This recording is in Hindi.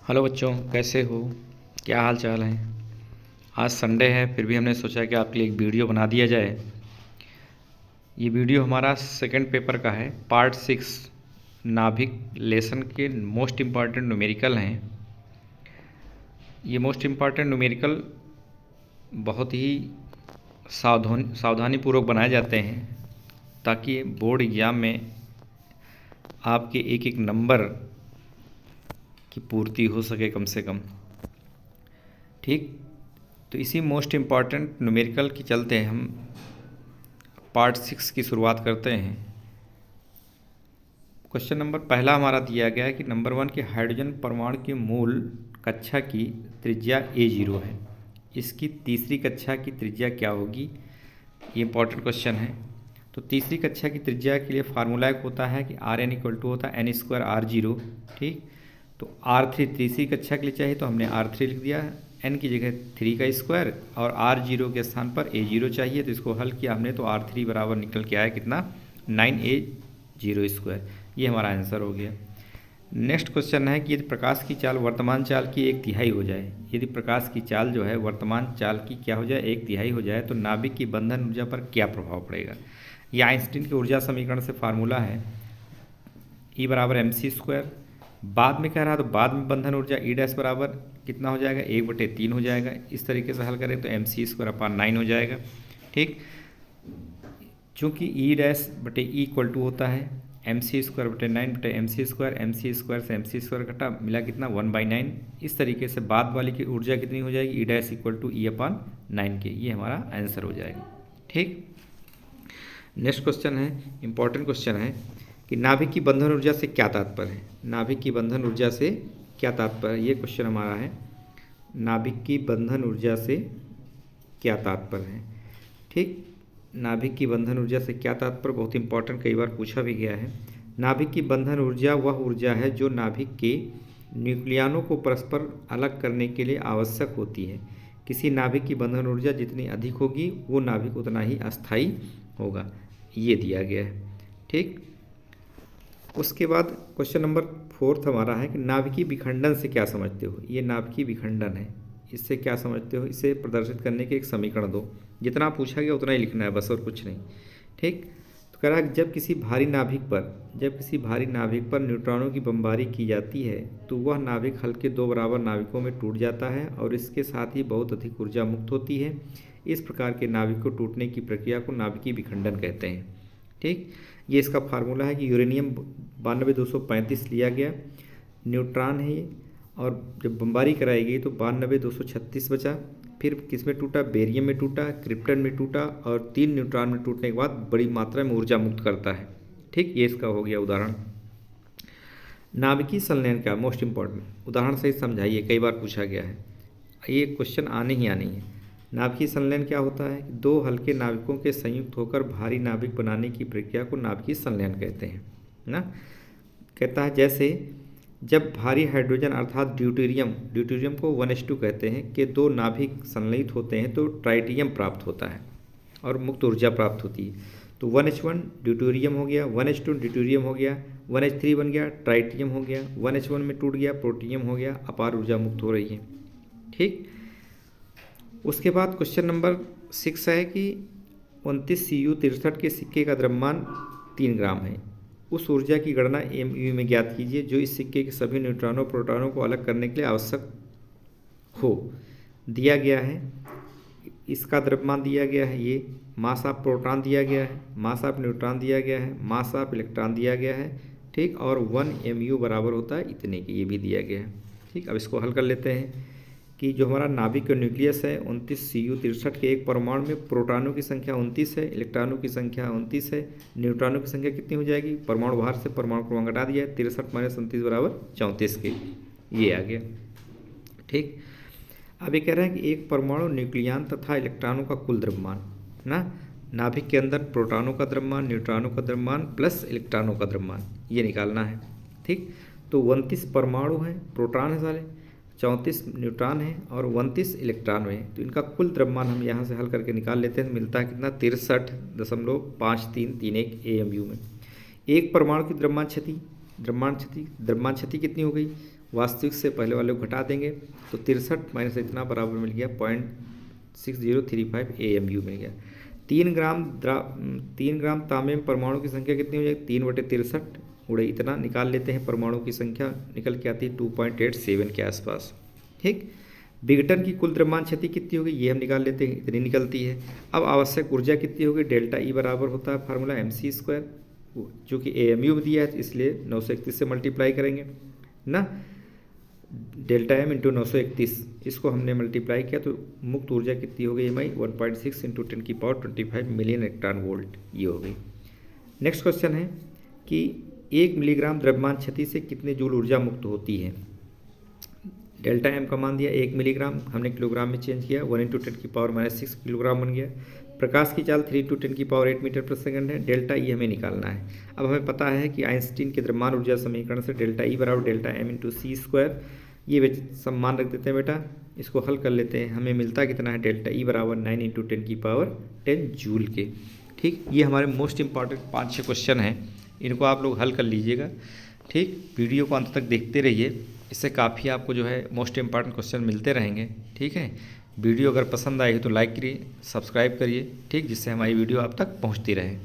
हेलो बच्चों, कैसे हो? क्या हाल चाल है? आज संडे है, फिर भी हमने सोचा कि आपके लिए एक वीडियो बना दिया जाए। ये वीडियो हमारा सेकंड पेपर का है, पार्ट 6 नाभिक लेसन के मोस्ट इम्पॉर्टेंट न्यूमेरिकल हैं। ये मोस्ट इम्पॉर्टेंट न्यूमेरिकल बहुत ही सावधानी पूर्वक बनाए जाते हैं ताकि बोर्ड एग्ज़ाम में आपके एक एक नंबर की पूर्ति हो सके कम से कम। ठीक, तो इसी मोस्ट इम्पॉर्टेंट न्यूमेरिकल के चलते हम पार्ट 6 की शुरुआत करते हैं। क्वेश्चन नंबर पहला हमारा दिया गया है कि नंबर 1 के हाइड्रोजन परमाणु की मूल कक्षा की त्रिज्या A0 है। इसकी तीसरी कक्षा की त्रिज्या क्या होगी? ये इंपॉर्टेंट क्वेश्चन है। तो तीसरी कक्षा की त्रिज्या के लिए फार्मूला एक होता है कि Rn इक्वल टू होता है n²r0। ठीक, तो R3 तीसरी कक्षा के लिए चाहिए तो हमने R3 लिख दिया, n की जगह 3 का स्क्वायर और R0 के स्थान पर A0 चाहिए, तो इसको हल किया हमने तो R3 बराबर निकल के आया कितना, 9A0²। ये हमारा आंसर हो गया। नेक्स्ट क्वेश्चन है कि यदि प्रकाश की चाल वर्तमान चाल की 1/3 हो जाए, यदि प्रकाश की चाल जो है वर्तमान चाल की क्या हो जाए, 1/3 हो जाए, तो नाभिक की बंधन ऊर्जा पर क्या प्रभाव पड़ेगा? यह आइंस्टीन के ऊर्जा समीकरण से फार्मूला है, E बराबर mc²। बाद में कह रहा है तो बाद में बंधन ऊर्जा E डैश बराबर कितना हो जाएगा, 1/3 हो जाएगा। इस तरीके से हल करें तो mc²/9 हो जाएगा। ठीक, चूँकि E डैश बटे E इक्वल टू होता है mc²/9 बटे mc² से mc² घटा मिला कितना, 1/9। इस तरीके से बाद वाली की ऊर्जा कितनी हो जाएगी, E dash equal to E/9 के। ये हमारा आंसर हो जाएगा। ठीक, नेक्स्ट क्वेश्चन है, इंपॉर्टेंट क्वेश्चन है कि नाभिक की बंधन ऊर्जा से क्या तात्पर्य है? नाभिक की बंधन ऊर्जा से क्या तात्पर्य? ये क्वेश्चन हमारा है, नाभिक की बंधन ऊर्जा से क्या तात्पर्य है। ठीक, नाभिक की बंधन ऊर्जा से क्या तात्पर्य, बहुत इंपॉर्टेंट, कई बार पूछा भी गया है। नाभिक की बंधन ऊर्जा वह ऊर्जा है जो नाभिक के न्यूक्लियनों को परस्पर अलग करने के लिए आवश्यक होती है। किसी नाभिक की बंधन ऊर्जा जितनी अधिक होगी वो नाभिक उतना ही अस्थायी होगा। ये दिया गया है। ठीक, उसके बाद क्वेश्चन नंबर 4 हमारा है कि नाभिकीय विखंडन से क्या समझते हो? ये नाभिकीय विखंडन है, इससे क्या समझते हो? इसे प्रदर्शित करने के एक समीकरण दो। जितना पूछा गया उतना ही लिखना है बस, और कुछ नहीं। ठीक, तो कह रहा है जब किसी भारी नाभिक पर न्यूट्रॉनों की बमबारी की जाती है तो वह नाभिक हल्के 2 बराबर नाभिकों में टूट जाता है और इसके साथ ही बहुत अधिक ऊर्जा मुक्त होती है। इस प्रकार के नाभिक को टूटने की प्रक्रिया को नाभिकीय विखंडन कहते हैं। ठीक, ये इसका फार्मूला है कि यूरेनियम 92,235 लिया गया, न्यूट्रॉन है ये, और जब बमबारी कराई गई तो 92,236 बचा। फिर किस में टूटा, बेरियम में टूटा, क्रिप्टन में टूटा, और 3 न्यूट्रॉन में टूटने के बाद बड़ी मात्रा में ऊर्जा मुक्त करता है। ठीक, ये इसका हो गया उदाहरण। नाभिकीय संलयन का मोस्ट इंपॉर्टेंट उदाहरण सही समझाइए, कई बार पूछा गया है, ये क्वेश्चन आने ही आनी है। नाभिकीय संलयन क्या होता है? 2 हल्के नाभिकों के संयुक्त होकर भारी नाभिक बनाने की प्रक्रिया को नाभिकीय संलयन कहते हैं ना। कहता है जैसे जब भारी हाइड्रोजन अर्थात ड्यूटेरियम को 1s2 कहते हैं कि 2 नाभिक संलयित होते हैं तो ट्राइटियम प्राप्त होता है और मुक्त ऊर्जा प्राप्त होती है। तो 1h1 ड्यूटेरियम हो गया, 1h2 ड्यूटेरियम हो गया, 1h3 बन गया ट्राइटियम हो गया, 1h1 में टूट गया प्रोटियम हो गया, अपार ऊर्जा मुक्त हो रही है। ठीक, उसके बाद क्वेश्चन नंबर 6 है कि 29 Cu63 के सिक्के का द्रव्यमान 3 ग्राम है। उस ऊर्जा की गणना mu में ज्ञात कीजिए जो इस सिक्के के सभी न्यूट्रॉनों प्रोटॉनों को अलग करने के लिए आवश्यक हो। दिया गया है, इसका द्रव्यमान दिया गया है, ये मास ऑफ प्रोटॉन दिया गया है, मास ऑफ न्यूट्रॉन दिया गया है, मास ऑफ इलेक्ट्रॉन दिया गया है। ठीक, और 1 mu बराबर होता है इतने की, ये भी दिया गया है। ठीक, अब इसको हल कर लेते हैं कि जो हमारा नाभिक का न्यूक्लियस है 29 Cu63 के एक परमाणु में प्रोटॉनों की संख्या 29 है, इलेक्ट्रॉनों की संख्या 29 है, न्यूट्रॉनों की संख्या कितनी हो जाएगी, परमाणु बाहर से परमाणु क्रमांक घटा दिया है, 63 - 29 बराबर 34 के। ये आ गया। ठीक, अब ये कह रहा है कि एक परमाणु न्यूक्लियन तथा इलेक्ट्रॉनों का कुल द्रव्यमान ना, नाभिक के अंदर प्रोटॉनों का द्रव्यमान, न्यूट्रॉनों का द्रव्यमान प्लस इलेक्ट्रॉनों का द्रव्यमान, ये निकालना है। ठीक, तो 29 परमाणु हैं, प्रोटॉन है सारे, 34 न्यूट्रॉन है और 29 इलेक्ट्रॉन है, तो इनका कुल द्रव्यमान हम यहाँ से हल करके निकाल लेते हैं। मिलता है कितना, 63.5331 AMU में। एक परमाणु की द्रव्यमान क्षति कितनी हो गई, वास्तविक से पहले वाले को घटा देंगे तो 63 माइनस इतना बराबर मिल गया 0.6035 AMU मिल गया। 3 ग्राम तांबे में परमाणु की संख्या कितनी हो जाएगी? 3/63 उड़े इतना निकाल लेते हैं, परमाणु की संख्या निकल के आती है 2.87 के आसपास। ठीक, विघटन की कुल द्रव्यमान क्षति कितनी होगी ये हम निकाल लेते हैं, इतनी निकलती है। अब आवश्यक ऊर्जा कितनी होगी? डेल्टा ई बराबर होता है फार्मूला mc², जो कि AMU में दिया है इसलिए 931 से मल्टीप्लाई करेंगे ना, डेल्टा m इंटू 931, इसको हमने मल्टीप्लाई किया तो मुक्त ऊर्जा कितनी हो गई MI 1.6 into 10⁻25 million electron volt ये हो गई। नेक्स्ट क्वेश्चन है कि 1 मिलीग्राम द्रव्यमान क्षति से कितने जूल ऊर्जा मुक्त होती है? डेल्टा m का मान दिया 1 मिलीग्राम, हमने किलोग्राम में चेंज किया, 1 इंटू 10⁻6 किलोग्राम बन गया। प्रकाश की चाल 3 इंटू 10⁸ मीटर पर सेकंड है। डेल्टा ई हमें निकालना है। अब हमें पता है कि आइंस्टीन के द्रव्यमान ऊर्जा समीकरण से डेल्टा ई बराबर डेल्टा m इंटू c², ये सब मान रख देते हैं बेटा, इसको हल कर लेते हैं। हमें मिलता कितना है? डेल्टा ई बराबर 9 इंटू 10⁻10 जूल के। ठीक, ये हमारे मोस्ट इंपॉर्टेंट 5-6 क्वेश्चन हैं, इनको आप लोग हल कर लीजिएगा। ठीक, वीडियो को अंत तक देखते रहिए, इससे काफ़ी आपको जो है मोस्ट इंपॉर्टेंट क्वेश्चन मिलते रहेंगे। ठीक है, वीडियो अगर पसंद आई तो लाइक करिए, सब्सक्राइब करिए, ठीक, जिससे हमारी वीडियो आप तक पहुंचती रहे।